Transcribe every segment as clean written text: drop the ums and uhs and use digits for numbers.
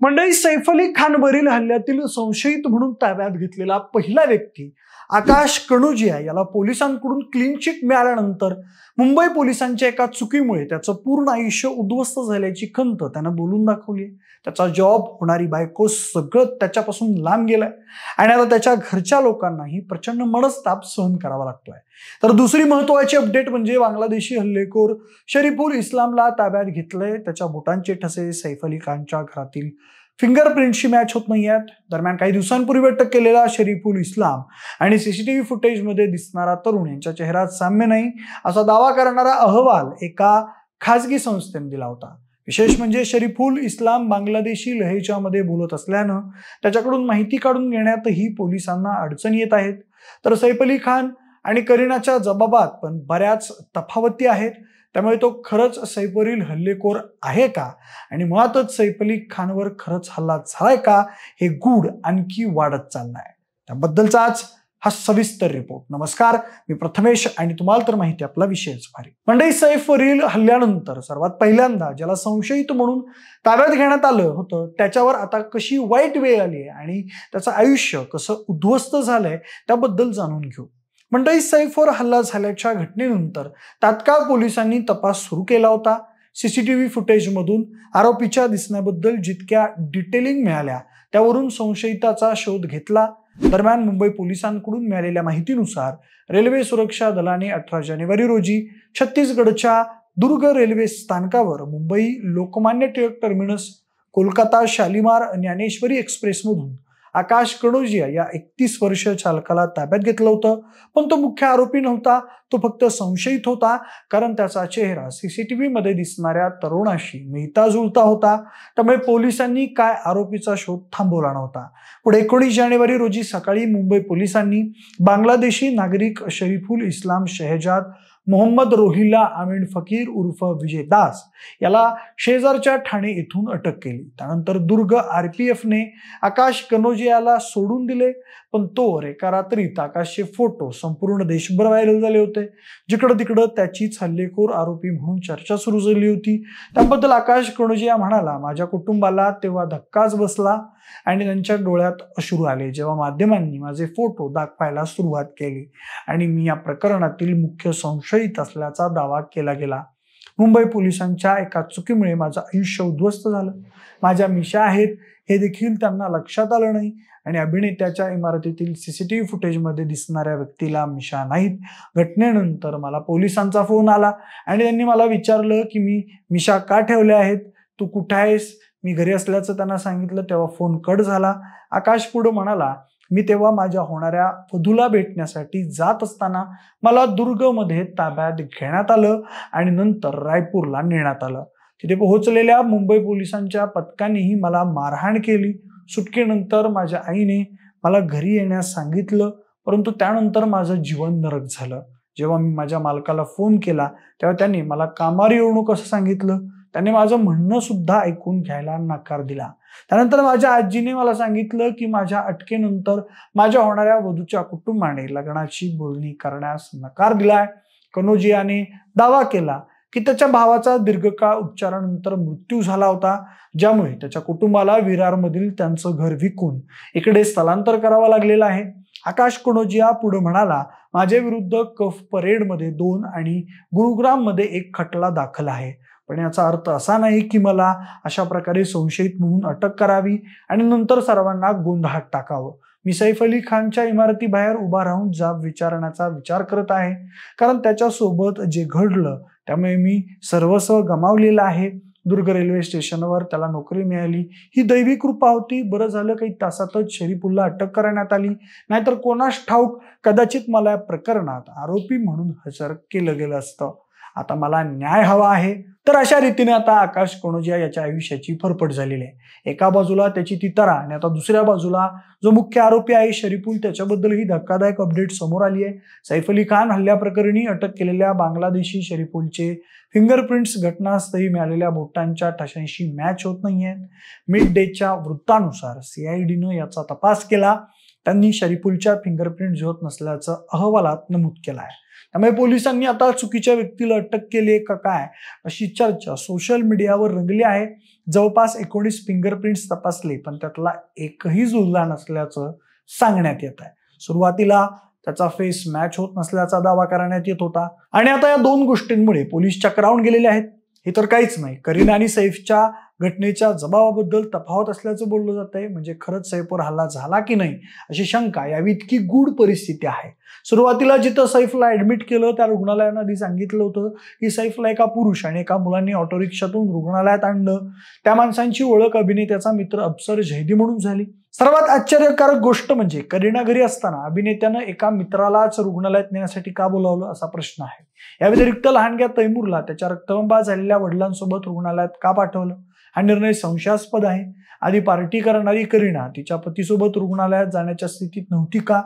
मंडळी, सैफ अली खानवरील हल्ल्यातील संशयित म्हणून ताब्यात घेतलेला पहिला व्यक्ती आकाश कनोजिया याला पोलिसांकडून क्लीन चिट मिळाल्यानंतर मुंबई पोलिसांच्या एका चुकीमुळे त्याचं पूर्ण आयुष्य उद्ध्वस्त झाल्याची खंत त्यानं बोलून दाखवली। त्याचा जॉब, होणारी बायको, सगळं त्याच्यापासून लांब गेलंय आणि आता त्याच्या घरच्या लोकांनाही प्रचंड मनस्ताप सहन करावा लागतोय। तर दुसरी महत्त्वाची अपडेट म्हणजे बांगलादेशी हल्लेखोर शरीफुल इस्लामला ताब्यात घेतलंय। त्याच्या बोटांचे ठसे सैफ अली खानच्या घरातील फिंगरप्रिंटशी मॅच होत नाहीयेत। दरम्यान काही दिवसांपूर्वी अटक केलेला शरीफुल इस्लाम आणि सीसीटीव्ही फुटेजमध्ये दिसणारा तरुण यांच्या चेहऱ्यात साम्य नाही असा दावा करणारा अहवाल एका खासगी संस्थेने दिला होता। विशेष म्हणजे शरीफुल इस्लाम बांगलादेशी लहेजामध्ये बोलत असल्यानं त्याच्याकडून माहिती काढून घेण्यातही पोलिसांना अडचण येत आहेत। तर सैफ अली खान आणि करीनाच्या जबाबात पण बऱ्याच तफावती आहेत। त्यामुळे तो खरंच सैफवरील हल्लेखोर आहे का आणि मुळातच सैफ अली खानवर खरंच हल्ला झालाय का, हे गूढ आणखी वाढत चाललंय। त्याबद्दलचाच हा सविस्तर रिपोर्ट। नमस्कार, मी प्रथमेश आणि तुम्हाला तर माहिती आपला विषयच भारी। मंडळी, सैफवरील हल्ल्यानंतर सर्वात पहिल्यांदा ज्याला संशयित म्हणून ताब्यात घेण्यात आलं होतं त्याच्यावर आता कशी वाईट वेळ आली आहे आणि त्याचं आयुष्य कसं उद्ध्वस्त झालंय त्याबद्दल जाणून घेऊ। मंडळी, सैफवर हल्ला झाल्याच्या घटनेनंतर तात्काळ पोलिसांनी तपास सुरू केला होता। सीसीटीव्ही फुटेजमधून आरोपीच्या दिसण्याबद्दल जितक्या डिटेलिंग मिळाल्या त्यावरून संशयिताचा शोध घेतला। दरम्यान मुंबई पोलिसांकडून मिळालेल्या माहितीनुसार रेल्वे सुरक्षा दलाने 18 जानेवारी रोजी छत्तीसगडच्या दुर्ग रेल्वे स्थानकावर मुंबई लोकमान्य टिळक टर्मिनस कोलकाता शालिमार ज्ञानेश्वरी एक्सप्रेसमधून आकाश कनोजिया या 31 वर्षीय चालकाला ताब्यात घेतलं होतं। पण तो मुख्य आरोपी नव्हता, तो फक्त संशयित होता, कारण त्याचा चेहरा सीसीटीव्ही मध्ये दिसणाऱ्या तरुणाशी मिळता जुळता होता। त्यामुळे पोलिसांनी काय आरोपीचा शोध थांबवला नव्हता। पुढे 19 जानेवारी रोजी सकाळी मुंबई पोलिसांनी बांगलादेशी नागरिक शरीफुल इस्लाम शहजाद मोहम्मद रोहिल्ला अमीन फकीर उर्फ विजय दास याला शेजारच्या ठाणे येथून अटक केली। त्यानंतर दुर्ग आरपीएफने आकाश कनोजियाला सोडून दिले, पण तोवर एका रात्रीत आकाशचे फोटो संपूर्ण देशभर व्हायरल झाले होते। जिकडं तिकडं त्याचीच हल्लेखोर आरोपी म्हणून चर्चा सुरू झाली होती। त्याबद्दल आकाश कनोजिया म्हणाला, माझ्या कुटुंबाला तेव्हा धक्काच बसला आणि त्यांच्या डोळ्यात अश्रू आले जेव्हा माध्यमांनी माझे फोटो दाखवायला सुरुवात केली आणि मी या प्रकरणातील मुख्य संशयित असल्याचा दावा केला गेला। मुंबई पोलिसांच्या एका चुकीमुळे माझं आयुष्य उद्ध्वस्त झालं। माझ्या मिशा आहेत हे देखील त्यांना लक्षात आलं नाही आणि अभिनेत्याच्या इमारतीतील सीसीटीव्ही फुटेजमध्ये दिसणाऱ्या व्यक्तीला मिशा नाहीत। घटनेनंतर मला पोलिसांचा फोन आला आणि त्यांनी मला विचारलं की मी मिशा का ठेवल्या आहेत, तू कुठे आहेस? मी घरी असल्याचं त्यांना सांगितलं तेव्हा फोन कट झाला। आकाश पुढे म्हणाला, मी तेव्हा माझ्या होणाऱ्या वधूला भेटण्यासाठी जात असताना मला दुर्गमध्ये ताब्यात घेण्यात आलं आणि नंतर रायपूरला नेण्यात आलं। तिथे पोहोचलेल्या मुंबई पोलिसांच्या पथकानेही मला मारहाण केली। सुटकेनंतर माझ्या आईने मला घरी येण्यास सांगितलं, परंतु त्यानंतर माझं जीवन नरक झालं। जेव्हा मी माझ्या मालकाला फोन केला तेव्हा त्यांनी मला कामावर येऊ नको असं सांगितलं। त्याने माझं म्हणणं सुद्धा ऐकून घ्यायला नकार दिला। त्यानंतर माझ्या आजीने मला सांगितलं की माझ्या अटकेनंतर माझ्या होणाऱ्या वधूच्या कुटुंबाने लग्नाची बोलणी करण्यास नकार दिलाय। कनोजियाने दावा केला की त्याच्या भावाचा दीर्घकाळ उपचारानंतर मृत्यू झाला होता, ज्यामुळे त्याच्या कुटुंबाला विरारमधील त्यांचं घर विकून इकडे स्थलांतर करावं लागलेलं आहे। आकाश कनोजिया पुढे म्हणाला, माझ्या विरुद्ध कफ परेडमध्ये 2 आणि गुरुग्राममध्ये 1 खटला दाखल आहे, पण याचा अर्थ असा नाही की मला अशा प्रकारे संशयित म्हणून अटक करावी आणि नंतर सर्वांना गोंधळात टाकावं। मी सैफ अली खानच्या इमारतीबाहेर उभा राहून जाब विचारण्याचा विचार करत आहे, कारण त्याच्यासोबत जे घडलं त्यामुळे मी सर्वस्व गमावलेलं आहे। दुर्ग रेल्वे स्टेशनवर त्याला नोकरी मिळाली ही दैवी कृपा होती। बरं झालं काही तासातच शरीफुलला अटक करण्यात आली, नाहीतर कोणास ठाऊक कदाचित मला या प्रकरणात आरोपी म्हणून हजर केलं गेलं असतं। आता मला न्याय हवा आहे। तर अशा रीतीने आता आकाश कनोजिया याच्या आयुष्याची फरफट झालेली आहे। एका बाजूला त्याची ती तरा आणि आता दुसऱ्या बाजूला जो मुख्य आरोपी आहे शरीफुल, त्याच्याबद्दल ही धक्कादायक अपडेट समोर आली आहे। सैफ अली खान हल्ल्याप्रकरणी अटक केलेल्या बांगलादेशी शरीफुलचे फिंगरप्रिंट्स घटनास्थळी मिळालेल्या बोटांच्या ठशांशी मॅच होत नाहीयेत। मिड डेच्या वृत्तानुसार CIDनं याचा तपास केला त्यांनी शरीफुलच्या फिंगरप्रिंट जुळत नसल्याचं अहवालात नमूद केलं आहे. त्यामुळे पोलिसांनी आता चुकीच्या व्यक्तीला अटक केली का काय अशी चर्चा सोशल मीडियावर रंगली आहे. जवळपास 19 फिंगरप्रिंट्स तपासले पण त्यातला एकही जुळला नसल्याचं सांगण्यात येत आहे. सुरुवातीला त्याचा फेस मॅच होत नसल्याचा दावा करण्यात येत होता आणि आता या दोन गोष्टींमुळे पोलीस चक्रावून गेलेले आहेत. हे तर काहीच नाही, करीना आणि सैफच्या घटनेच्या जबाबाबद्दल तफावत असल्याचं बोललं जात आहे. म्हणजे खरंच सैफवर हल्ला झाला की नाही अशी शंका यावी इतकी गूढ परिस्थिती आहे. सुरुवातीला जिथं सैफला ऍडमिट केलं त्या रुग्णालयानं आधी सांगितलं होतं की सैफला एका पुरुष आणि एका मुलांनी ऑटो रिक्षातून रुग्णालयात आणलं. त्या माणसांची ओळख अभिनेत्याचा मित्र अफसर झैदी म्हणून झाली. सर्वात आश्चर्यकारक गोष्ट म्हणजे करीना घरी असताना अभिनेत्यानं एका मित्रालाच रुग्णालयात नेण्यासाठी का बोलावलं असा प्रश्न आहे. या व्यतिरिक्त लहानग्या तैमूरला त्याच्या रक्तबंबाळ झालेल्या वडिलांसोबत रुग्णालयात का पाठवलं हा निर्णय संशयास्पद आहे. आधी पार्टी करणारी करीना तिच्या पतीसोबत रुग्णालयात जाण्याच्या स्थितीत नव्हती का?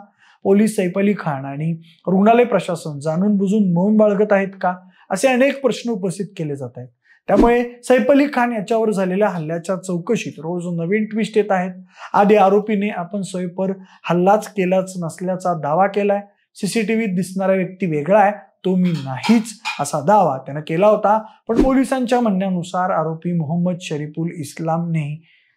पोलीस सैफ अली खान आणि रुग्णालय प्रशासन जाणून बुजून मौन बाळगत आहेत का असे अनेक प्रश्न उपस्थित केले जात आहेत. त्यामुळे सैफ अली खान याच्यावर झालेल्या हल्ल्याच्या चौकशीत रोज नवीन ट्विस्ट येत आहेत. आधी आरोपीने आपण सैफवर हल्लाच केलाच नसल्याचा दावा केलाय. सीसीटीव्हीत दिसणारा व्यक्ती वेगळा आहे, तो मी नाहीच असा दावा त्यानं केला होता. पण पोलिसांच्या म्हणण्यानुसार आरोपी मोहम्मद शरीफुल इस्लामने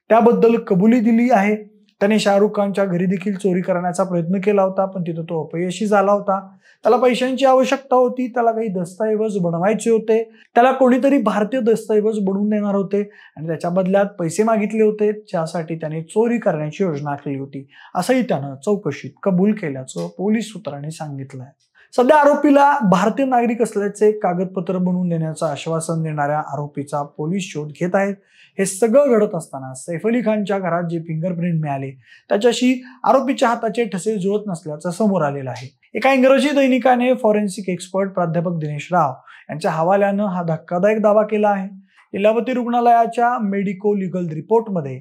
त्याबद्दल कबुली दिली आहे. त्याने शाहरुख खानच्या घरी देखील चोरी करण्याचा प्रयत्न केला होता पण तिथं तो अपयशी झाला होता. त्याला पैशांची आवश्यकता होती, त्याला काही दस्तऐवज बनवायचे होते, त्याला कोणीतरी भारतीय दस्तऐवज बनवून देणार होते आणि त्याच्या बदल्यात पैसे मागितले होते ज्यासाठी त्याने चोरी करण्याची योजना आखली होती असंही त्यानं चौकशीत कबूल केल्याचं पोलीस सूत्रांनी सांगितलंय. सध्या आरोपीला भारतीय नागरिक असल्याचे कागदपत्र बनवून देण्याचं आश्वासन देणाऱ्या आरोपीचा पोलीस शोध घेत आहेत. हे सगळं घडत असताना सैफ अली खानच्या घरात जे फिंगरप्रिंट मिळाले त्याच्याशी आरोपीच्या हाताचे ठसे जुळत नसल्याचं समोर आलेलं आहे. एका इंग्रजी दैनिकाने फॉरेन्सिक एक्सपर्ट प्राध्यापक दिनेश राव यांच्या हवाल्यानं हा धक्कादायक दावा केला आहे. लीलावती रुग्णालयाच्या मेडिको लिगल रिपोर्टमध्ये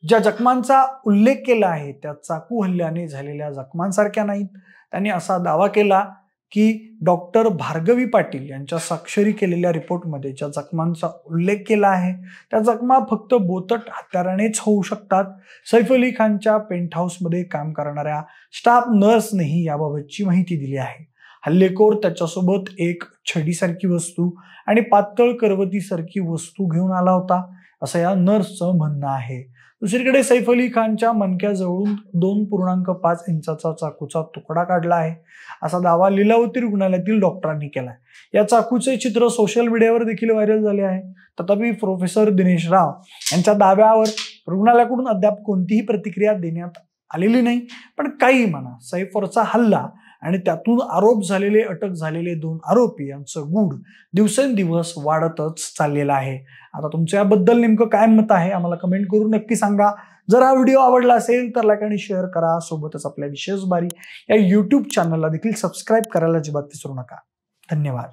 ज्या जखमांचा उल्लेख केला आहे त्या चाकू हल्ल्याने झालेल्या जखमांसारख्या नाहीत. त्यांनी असा दावा केला की डॉक्टर भार्गवी पाटील यांच्या स्वाक्षरी केलेल्या रिपोर्टमध्ये ज्या जखमांचा उल्लेख केला आहे त्या जखमा फक्त बोथट हत्यारानेच होऊ शकतात. सैफ अली खानच्या पेंट हाऊसमध्ये काम करणाऱ्या स्टाफ नर्सनेही याबाबतची माहिती दिली आहे. हल्लेखोर त्याच्यासोबत एक छडीसारखी वस्तू आणि पातळ करवतीसारखी वस्तू घेऊन आला होता असं या नर्सचं म्हणणं आहे. दुसरीकडे सैफ अली खानच्या मणक्याजवळून 2.5 इंचाचा चाकूचा तुकडा काढला आहे असा दावा लीलावती रुग्णालयातील डॉक्टरांनी केलाय. या चाकूचे चित्र सोशल मीडियावर देखील व्हायरल झाले आहे. तथापि प्रोफेसर दिनेश राव यांच्या दाव्यावर रुग्णालयाकडून अद्याप कोणतीही प्रतिक्रिया देण्यात आलेली नाही. पण काही म्हणा, सैफवरचा हल्ला आणि त्यातून आरोप झालेले अटक झालेले 2 आरोपी यांचं गूढ दिवसेंदिवस वाढतच चाललेलं आहे. आता तुमचं याबद्दल नेमकं काय मत आहे आम्हाला कमेंट करून नक्की सांगा. जर हा व्हिडिओ आवडला असेल तर लाईक आणि शेअर करा. सोबतच आपल्या विशेष बारी या YouTube चॅनलला देखील सबस्क्राईब करायला अजिबात विसरू नका. धन्यवाद.